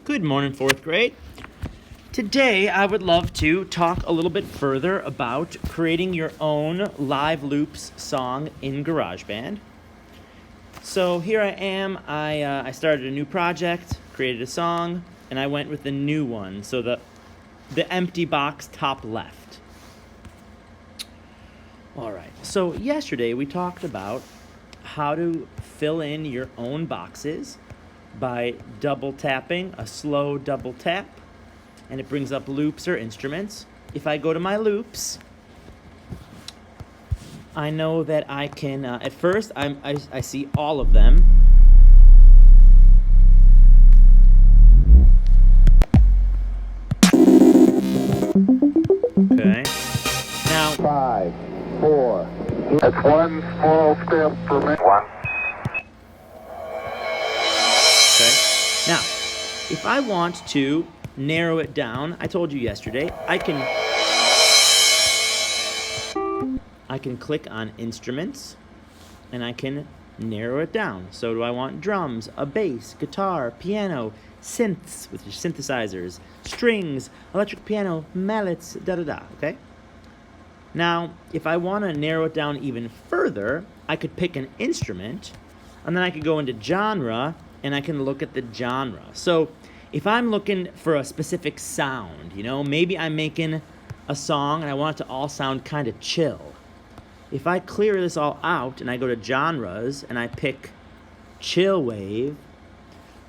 Good morning, 4th grade. Today, I would love to talk a little bit further about creating your own live loops song in GarageBand. So here I am. I started a new project, created a song, and I went with the new one. So the empty box top left. All right. So yesterday we talked about how to fill in your own boxes by double tapping, a slow double tap, and it brings up loops or instruments. If I go to my loops, I know that I can, at first I see all of them. Okay. Now, 5, 4. That's one small step for man. Okay. Now, if I want to narrow it down, I told you yesterday, I can click on instruments and I can narrow it down. So do I want drums, a bass, guitar, piano, synths, which is synthesizers, strings, electric piano, mallets, da-da-da, okay? Now, if I want to narrow it down even further, I could pick an instrument, and then I could go into genre, and I can look at the genre. So if I'm looking for a specific sound, maybe I'm making a song and I want it to all sound kind of chill. If I clear this all out and I go to genres and I pick chill wave,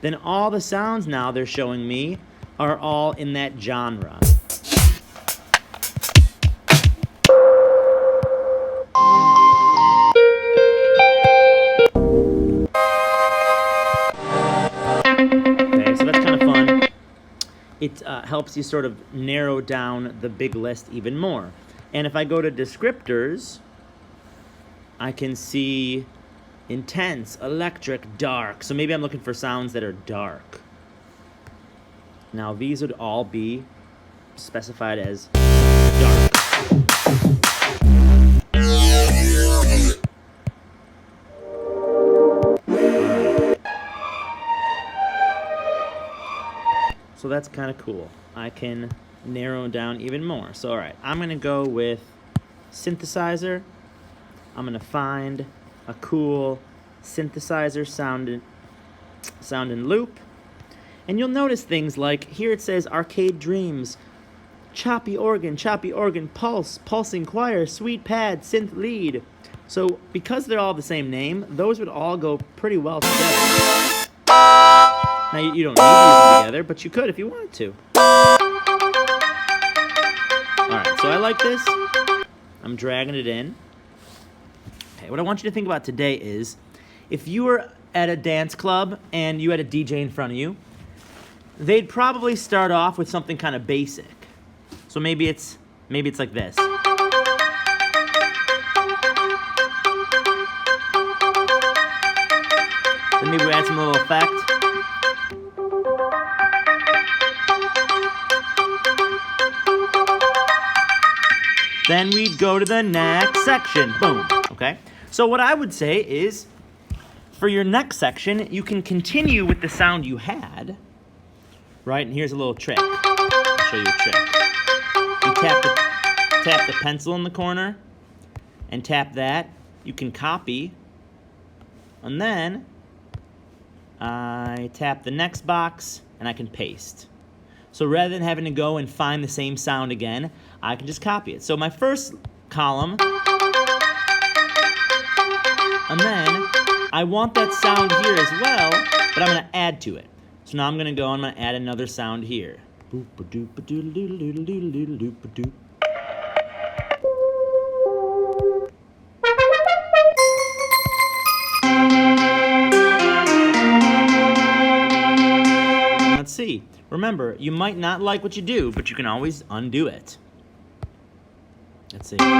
then all the sounds now they're showing me are all in that genre. It helps you sort of narrow down the big list even more. And if I go to descriptors, I can see intense, electric, dark. So maybe I'm looking for sounds that are dark. Now these would all be specified as dark. So that's kind of cool. I can narrow down even more. So all right, I'm going to go with synthesizer. I'm going to find a cool synthesizer sound and loop. And you'll notice things like here it says Arcade Dreams, choppy organ, pulse, pulsing choir, sweet pad, synth lead. So because they're all the same name, those would all go pretty well together. Now, you don't need to use them together, but you could if you wanted to. Alright, so I like this. I'm dragging it in. Okay, what I want you to think about today is, if you were at a dance club and you had a DJ in front of you, they'd probably start off with something kind of basic. So maybe it's like this. Then maybe we add some little effect. Then we'd go to the next section. Boom. Okay? So what I would say is, for your next section, you can continue with the sound you had. Right? And here's a little trick. I'll show you a trick. You tap the pencil in the corner and tap that. You can copy. And then I tap the next box and I can paste. So rather than having to go and find the same sound again, I can just copy it. So my first column, and then I want that sound here as well, but I'm going to add to it. So now I'm going to go and I'm going to add another sound here. Let's see. Remember, you might not like what you do, but you can always undo it. Let's see. That's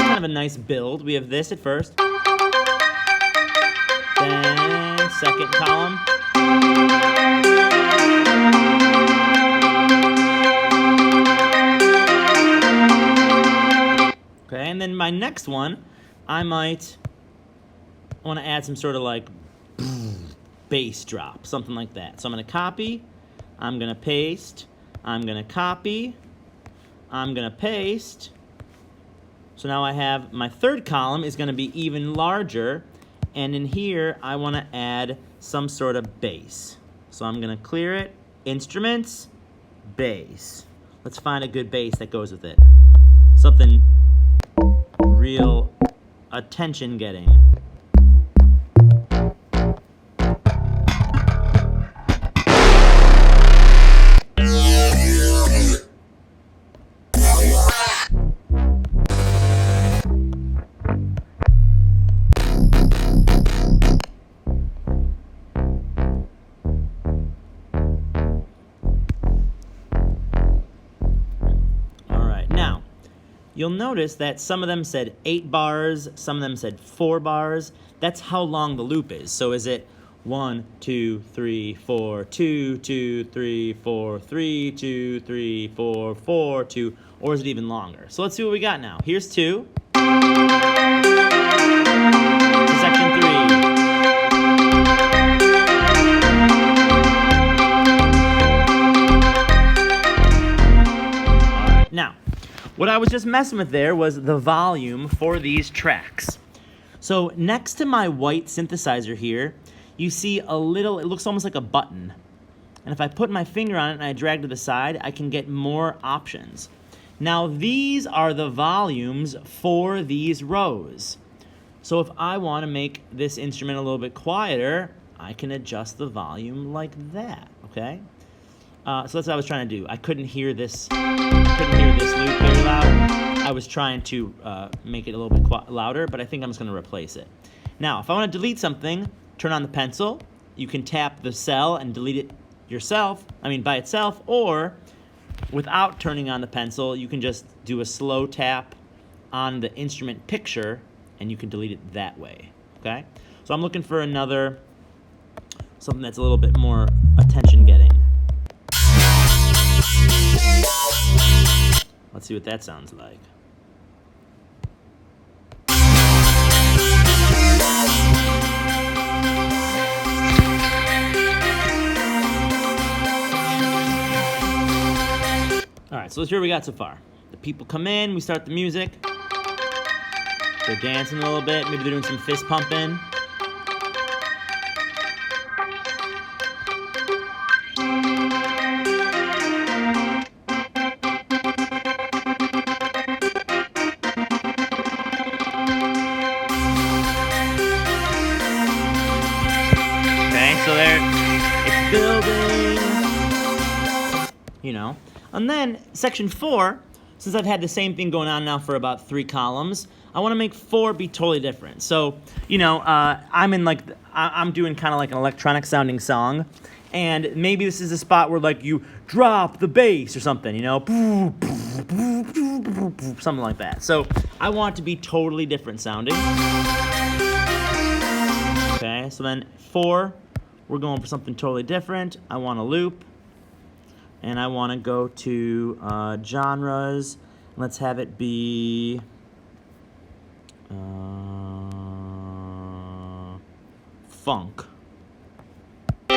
kind of a nice build. We have this at first. Then second column. Okay, and then my next one, I might I want to add some sort of like bass drop, something like that. So I'm going to copy, I'm going to paste, I'm going to copy, I'm going to paste. So now I have my third column is going to be even larger, and in here I want to add some sort of bass. So I'm going to clear it, instruments, bass. Let's find a good bass that goes with it. Something real attention getting. You'll notice that some of them said 8 bars, some of them said 4 bars. That's how long the loop is. So is it 1, 2, 3, 4, 2, 2, 3, 4, 3, 2, 3, 4, 4, 2, or is it even longer? So let's see what we got now. Here's 2. To section 3. All right, now. What I was just messing with there was the volume for these tracks. So next to my white synthesizer here, you see a little, it looks almost like a button. And if I put my finger on it and I drag to the side, I can get more options. Now these are the volumes for these rows. So if I want to make this instrument a little bit quieter, I can adjust the volume like that, okay? So that's what I was trying to do. I couldn't hear this loop very loud. I was trying to make it a little bit louder, but I think I'm just going to replace it. Now, if I want to delete something, turn on the pencil. You can tap the cell and delete it by itself, or without turning on the pencil, you can just do a slow tap on the instrument picture, and you can delete it that way, okay? So I'm looking for something that's a little bit more attention-getting. Let's see what that sounds like. All right, so let's hear what we got so far. The people come in, we start the music. They're dancing a little bit, maybe they're doing some fist pumping. So there, it's building, And then section 4, since I've had the same thing going on now for about 3 columns, I want to make 4 be totally different. So, I'm doing kind of like an electronic sounding song, and maybe this is a spot where like you drop the bass or something, something like that. So I want it to be totally different sounding. Okay, so then 4. We're going for something totally different. I want a loop, and I want to go to genres. Let's have it be funk. All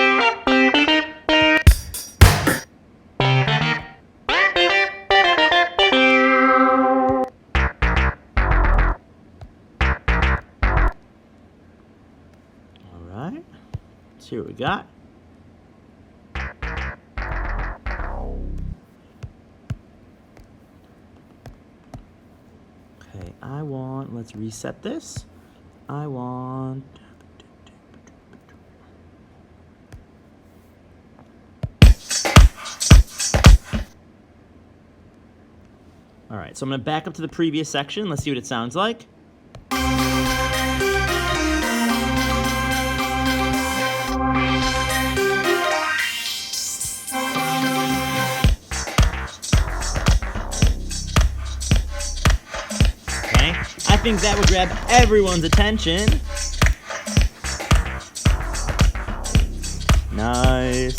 right. Let's see what we got. Okay, let's reset this. All right, so I'm going to back up to the previous section. Let's see what it sounds like. I think that would grab everyone's attention. Nice.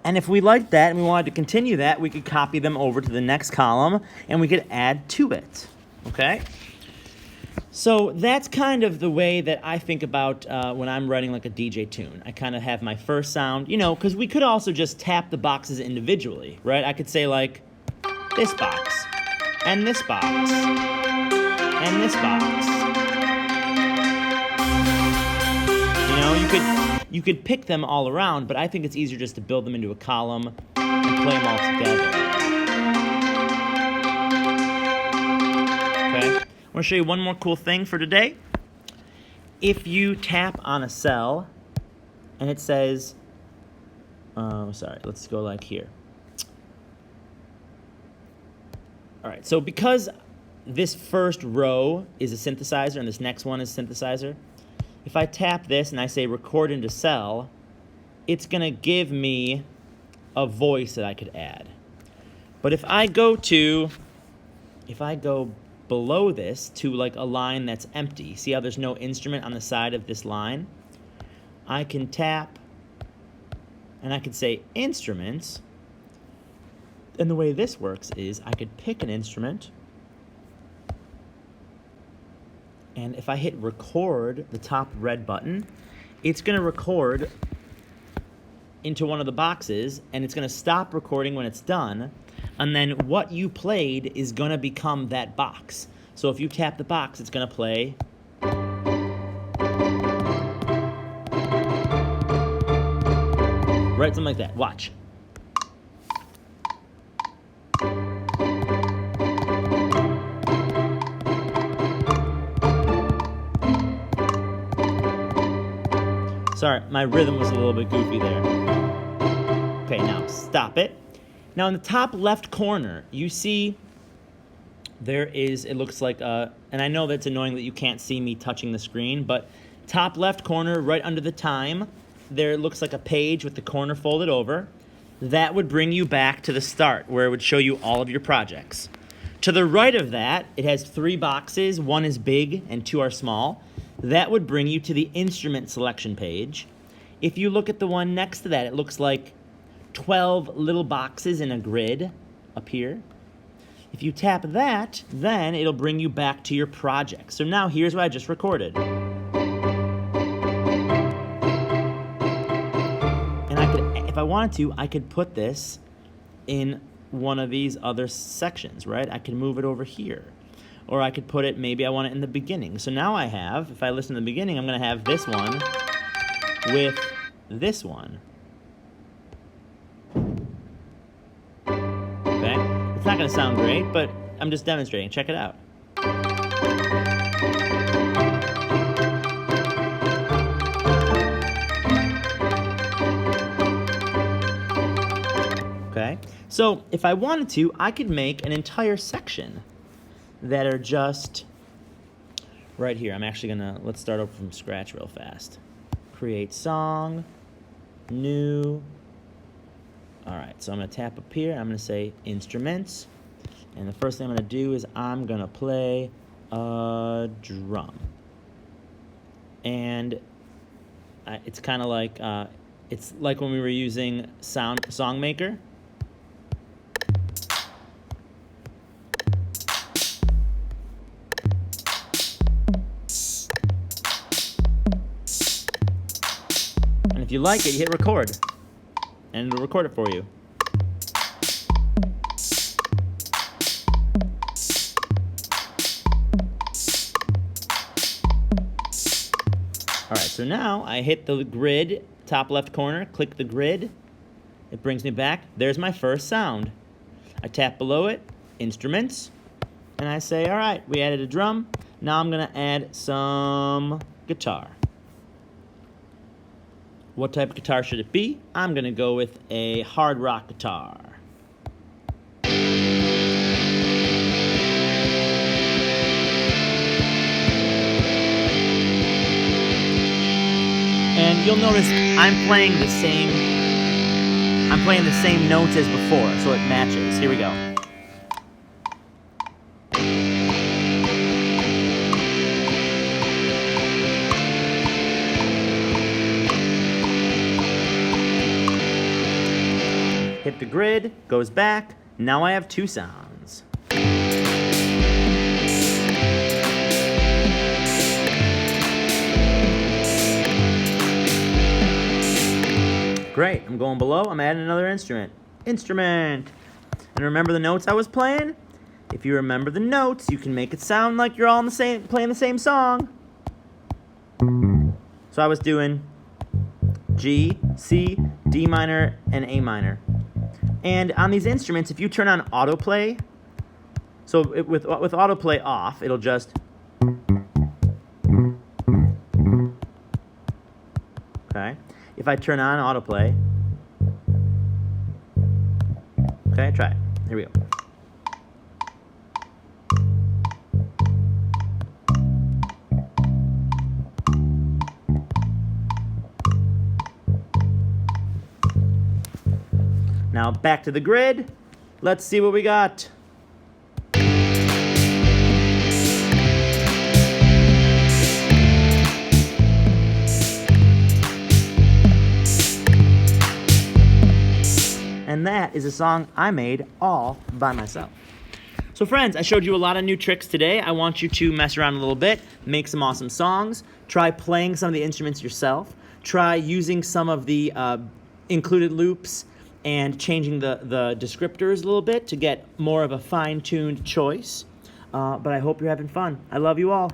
And if we liked that and we wanted to continue that, we could copy them over to the next column and we could add to it. Okay? So that's kind of the way that I think about when I'm writing like a DJ tune. I kind of have my first sound, you know, because we could also just tap the boxes individually, right? I could say like this box, and this box, and this box. You know, you could pick them all around, but I think it's easier just to build them into a column and play them all together. Okay? I want to show you one more cool thing for today. If you tap on a cell and it says, sorry, let's go like here. All right, so because this first row is a synthesizer and this next one is synthesizer, if I tap this and I say record into cell, it's going to give me a voice that I could add. But if I go below this to like a line that's empty, see how there's no instrument on the side of this line? I can tap and I can say instruments. And the way this works is I could pick an instrument, and if I hit record, the top red button, it's going to record into one of the boxes, and it's going to stop recording when it's done, and then what you played is going to become that box. So if you tap the box, it's going to play. Right, something like that. Watch. Sorry, my rhythm was a little bit goofy there. Okay, now stop it. Now in the top left corner, you see there is, it looks like, and I know that's annoying that you can't see me touching the screen, but top left corner, right under the time, there looks like a page with the corner folded over. That would bring you back to the start, where it would show you all of your projects. To the right of that, it has 3 boxes. 1 is big and 2 are small. That would bring you to the instrument selection page. If you look at the one next to that, it looks like 12 little boxes in a grid up here. If you tap that, then it'll bring you back to your project. So now here's what I just recorded. And I could, if I wanted to, I could put this in one of these other sections, right? I can move it over here. Or I could put it, maybe I want it in the beginning. So now I have, if I listen to the beginning, I'm going to have this one with this one. Okay? It's not going to sound great, but I'm just demonstrating. Check it out. Okay? So if I wanted to, I could make an entire section that are just right here. I'm actually gonna, let's start over from scratch real fast. Create song, new. All right, so I'm gonna tap up here. I'm gonna say instruments. And the first thing I'm gonna do is I'm gonna play a drum. And it's kind of like, it's like when we were using SongMaker. If you like it, you hit record, and it'll record it for you. All right, so now I hit the grid, top left corner, click the grid. It brings me back. There's my first sound. I tap below it, instruments, and I say, all right, we added a drum. Now I'm gonna add some guitar. What type of guitar should it be? I'm gonna go with a hard rock guitar. And you'll notice I'm playing the same notes as before, so it matches. Here we go. Hit the grid, goes back. Now I have 2 sounds. Great, I'm going below, I'm adding another instrument. Instrument! And remember the notes I was playing? If you remember the notes, you can make it sound like you're all playing the same song. So I was doing G, C, D minor, and A minor. And on these instruments, if you turn on autoplay, with autoplay off, it'll just... Okay? If I turn on autoplay... Okay, try it. Here we go. Now back to the grid. Let's see what we got. And that is a song I made all by myself. So friends, I showed you a lot of new tricks today. I want you to mess around a little bit, make some awesome songs, try playing some of the instruments yourself, try using some of the included loops and changing the descriptors a little bit to get more of a fine-tuned choice. But I hope you're having fun. I love you all.